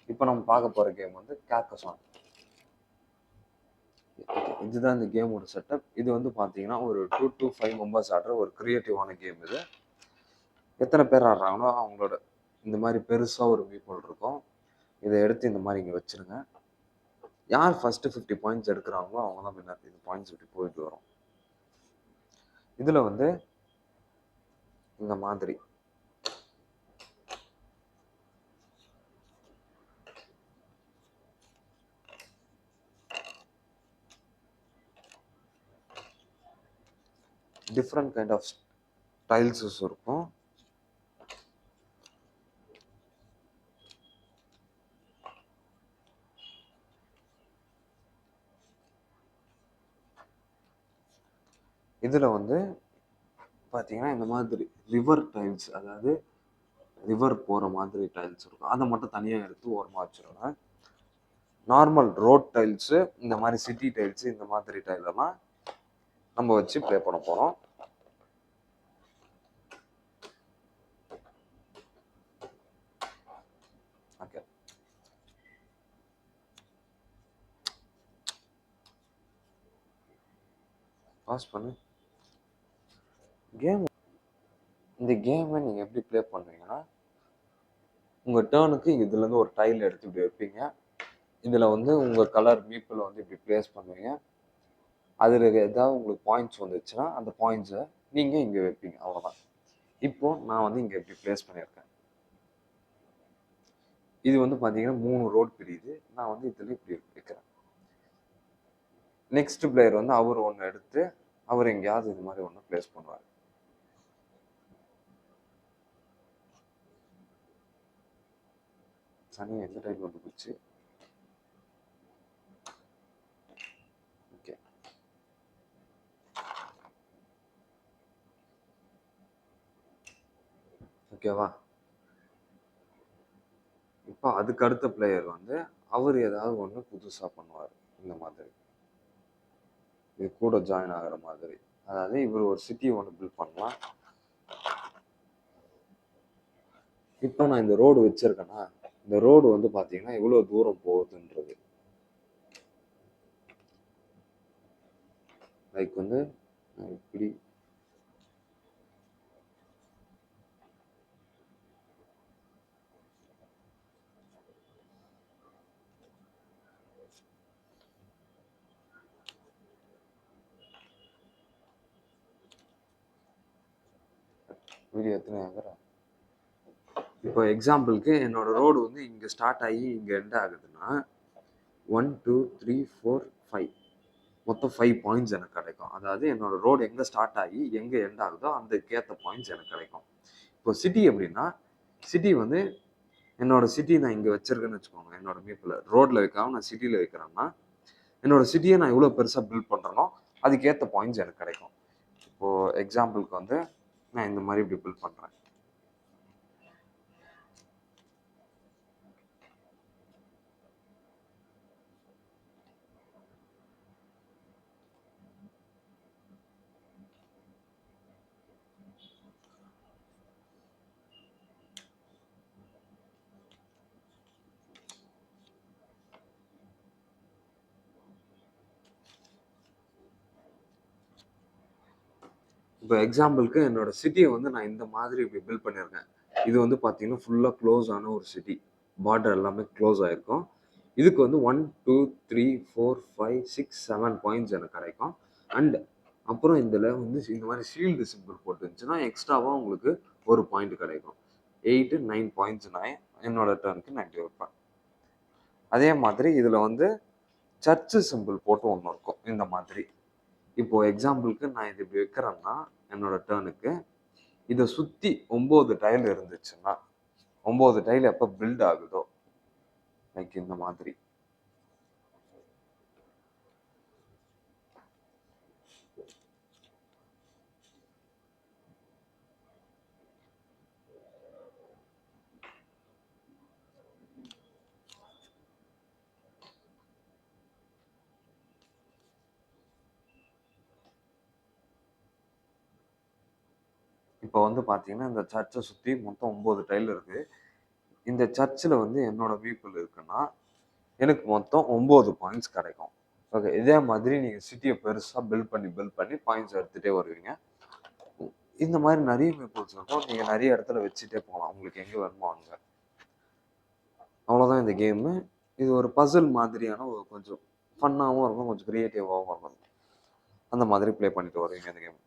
இப்போ நம்ம பார்க்க போகிற கேம் வந்து கேக்கசான். இதுதான் இந்த கேமோட செட்டப். இது வந்து பார்த்தீங்கன்னா ஒரு 2 to 5 மெம்பர்ஸ் ஆடுற ஒரு கிரியேட்டிவான கேம் இது. எத்தனை பேர் ஆடுறாங்களோ அவங்களோட இந்த மாதிரி பெருசாக ஒரு மீப்போல் இருக்கும். இதை எடுத்து இந்த மாதிரி இங்கே வச்சிருங்க. யார் ஃபர்ஸ்ட் 50 பாயிண்ட்ஸ் எடுக்கிறாங்களோ அவங்க தான் வின்னர். இது பாயிண்ட்ஸ் இப்படி போயிட்டு வரும். இதில் வந்து இந்த மாதிரி டிஃப்ரெண்ட் கைண்ட் ஆஃப் டைல்ஸஸ் இருக்கும். இதில் வந்து பார்த்தீங்கன்னா இந்த மாதிரி ரிவர் டைல்ஸ், அதாவது ரிவர் போகிற மாதிரி டைல்ஸ் இருக்கும். அதை மட்டும் தனியாக எடுத்து ஓரமாக வச்சுருங்க. நார்மல் ரோட் டைல்ஸு, இந்த மாதிரி சிட்டி டைல்ஸு, இந்த மாதிரி டைலெல்லாம் நம்ம வச்சு ப்ளே பண்ண போகிறோம். ஓகே, பாஸ் பண்ணு. கேம் இந்த கேமை நீங்கள் எப்படி ப்ளே பண்ணுவீங்கன்னா, உங்கள் டேர்னுக்கு இதுலேருந்து ஒரு டைல் எடுத்து இப்படி வைப்பீங்க. இதில் வந்து உங்கள் கலர் மீப்பில் வந்து இப்படி ப்ளேஸ் பண்ணுவீங்க. அதில் ஏதாவது உங்களுக்கு பாயிண்ட்ஸ் வந்துச்சுன்னா அந்த பாயிண்ட்ஸை நீங்கள் இங்கே வைப்பீங்க. அவ்வளோதான். இப்போது நான் வந்து இங்கே இப்படி ப்ளேஸ் பண்ணியிருக்கேன். இது வந்து பார்த்தீங்கன்னா 3 ரோட் பிரியுது. நான் வந்து இதில் இப்படி வைக்கிறேன். நெக்ஸ்ட் பிளேயர் வந்து அவர் ஒன்று எடுத்து அவர் எங்கேயாவது இது மாதிரி ஒன்று ப்ளேஸ் பண்ணுவார். சனி எந்த டைப் வந்து போச்சு. ஓகே, ஓகேவா? இப்போ அதுக்கு அடுத்த பிளேயர் வந்து அவர் ஏதாவது ஒன்று புதுசாக பண்ணுவார். இந்த மாதிரி இது கூட ஜாயின் ஆகிற மாதிரி. அதாவது இவர் ஒரு சிட்டி ஒன்று பில்ட் பண்ணலாம். இப்போ நான் இந்த ரோடு வச்சிருக்கேன்னா, இந்த ரோடு வந்து பார்த்தீங்கன்னா எவ்வளோ தூரம் போகுதுன்றது. லைக் வந்து இப்படி வீடியோ எத்தனை ஆகுறா. இப்போ எக்ஸாம்பிளுக்கு என்னோட ரோடு வந்து இங்கே ஸ்டார்ட் ஆகி இங்கே எண்ட் ஆகுதுன்னா 1 2 3 4 5 மொத்தம் 5 பாயிண்ட்ஸ் எனக்கு கிடைக்கும். அதாவது என்னோட ரோடு எங்கே ஸ்டார்ட் ஆகி எங்கே எண்ட் ஆகுதோ அந்த கேத்த பாயிண்ட்ஸ் எனக்கு கிடைக்கும். இப்போ சிட்டி எப்படின்னா, சிட்டி வந்து என்னோட சிட்டி நான் இங்கே வச்சிருக்கேன்னு வச்சுக்கோங்க. என்னோட மீப்பில் ரோட்டில் வைக்காம நான் சிட்டியில் வைக்கிறேன்னா, என்னோட சிட்டியை நான் எவ்வளோ பெருசாக பில்ட் பண்ணுறேனோ அதுக்கேற்ற பாயிண்ட்ஸ் எனக்கு கிடைக்கும். இப்போது எக்ஸாம்பிளுக்கு வந்து நான் இந்த மாதிரி இப்படி பில்ட் பண்ணுறேன். இப்போ எக்ஸாம்பிளுக்கு என்னோட சிட்டியை வந்து நான் இந்த மாதிரி இப்படி பில்ட் பண்ணியிருக்கேன். இது வந்து பார்த்தீங்கன்னா ஃபுல்லாக க்ளோஸ் ஆன ஒரு சிட்டி. பார்டர் எல்லாமே க்ளோஸ் ஆகிருக்கும். இதுக்கு வந்து 1 2 3 4 5 6 7 பாயிண்ட்ஸ் எனக்கு கிடைக்கும். அண்ட் அப்புறம் இதில் வந்து இந்த மாதிரி ஷீல்டு சிம்பிள் போட்டு இருந்துச்சுன்னா எக்ஸ்ட்ராவாக உங்களுக்கு ஒரு பாயிண்ட் கிடைக்கும். 8 9 பாயிண்ட்ஸ் நான் என்னோட டர்னுக்கு நான் இப்படி வைப்பேன். அதே மாதிரி இதில் வந்து சர்ச்சு சிம்பிள் போட்டு ஒன்று இருக்கும் இந்த மாதிரி. இப்போ எக்ஸாம்பிளுக்கு நான் இது இப்படி வைக்கிறேன்னா என்னோட டேர்னுக்கு இதை சுற்றி 9 டைல் இருந்துச்சுன்னா 9 டைல் எப்போ பில்ட் ஆகுதோ லைக் இந்த மாதிரி இப்போ வந்து பார்த்தீங்கன்னா இந்த சர்ச்சை சுற்றி மொத்தம் 9 டைல் இருக்குது. இந்த சர்ச்சில் வந்து என்னோட பீப்புள் இருக்குன்னா எனக்கு மொத்தம் 9 பாயிண்ட்ஸ் கிடைக்கும். ஓகே, இதே மாதிரி நீங்கள் சிட்டியை பெருசாக பில்ட் பண்ணி பாயிண்ட்ஸ் எடுத்துகிட்டே வருவீங்க. இந்த மாதிரி நிறைய பீப்புள்ஸ் இருக்கும், நீங்கள் நிறைய இடத்துல வச்சுட்டே போகலாம் உங்களுக்கு எங்கே வேணுமோ அங்கே. அவ்வளோதான் இந்த கேமு. இது ஒரு பசில் மாதிரியான ஒரு கொஞ்சம் ஃபன்னாகவும் இருக்கும், கொஞ்சம் க்ரியேட்டிவாகவும் இருக்கும். அந்த மாதிரி ப்ளே பண்ணிட்டு வருவீங்க இந்த கேம்.